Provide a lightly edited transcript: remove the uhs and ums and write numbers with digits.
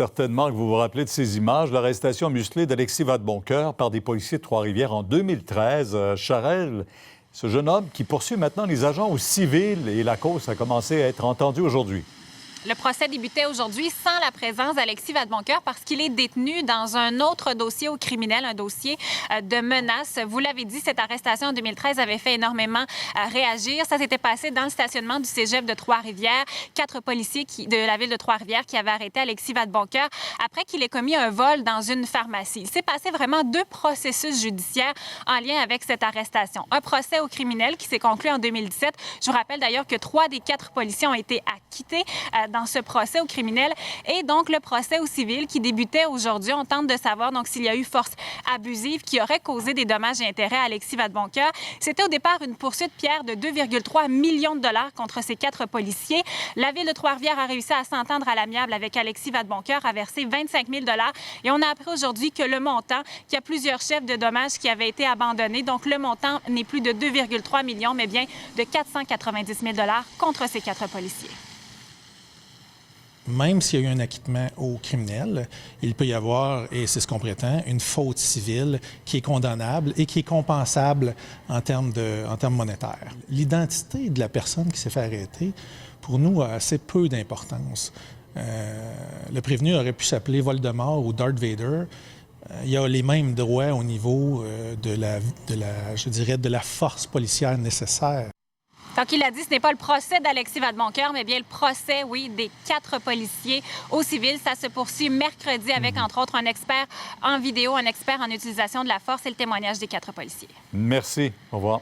Certainement que vous vous rappelez de ces images, l'arrestation musclée d'Alexis Vadeboncoeur par des policiers de Trois-Rivières en 2013. Charel, ce jeune homme qui poursuit maintenant les agents au civil et la cause a commencé à être entendue aujourd'hui. Le procès débutait aujourd'hui sans la présence d'Alexis Vadeboncoeur parce qu'il est détenu dans un autre dossier au criminel, un dossier de menaces. Vous l'avez dit, cette arrestation en 2013 avait fait énormément réagir. Ça s'était passé dans le stationnement du cégep de Trois-Rivières. 4 policiers de la ville de Trois-Rivières qui avaient arrêté Alexis Vadeboncoeur après qu'il ait commis un vol dans une pharmacie. Il s'est passé vraiment 2 processus judiciaires en lien avec cette arrestation. Un procès au criminel qui s'est conclu en 2017. Je vous rappelle d'ailleurs que 3 des 4 policiers ont été acquittés dans ce procès au criminel et donc le procès au civil qui débutait aujourd'hui. On tente de savoir donc s'il y a eu force abusive qui aurait causé des dommages et intérêts à Alexis Vadeboncoeur. C'était au départ une poursuite, Pierre, de 2,3 millions de dollars contre ces 4 policiers. La ville de Trois-Rivières a réussi à s'entendre à l'amiable avec Alexis Vadeboncoeur, à verser 25 000 dollars et on a appris aujourd'hui que le montant, qu'il y a plusieurs chefs de dommages qui avaient été abandonnés, donc le montant n'est plus de 2,3 millions, mais bien de 490 000 dollars contre ces 4 policiers. Même s'il y a eu un acquittement au criminel, il peut y avoir, et c'est ce qu'on prétend, une faute civile qui est condamnable et qui est compensable en termes monétaires. L'identité de la personne qui s'est fait arrêter, pour nous, a assez peu d'importance. Le prévenu aurait pu s'appeler Voldemort ou Darth Vader. Il y a les mêmes droits au niveau de la force policière nécessaire. Donc, il a dit, ce n'est pas le procès d'Alexis Vadeboncoeur, mais bien le procès, oui, des 4 policiers au civil. Ça se poursuit mercredi avec, entre autres, un expert en vidéo, un expert en utilisation de la force et le témoignage des 4 policiers. Merci. Au revoir.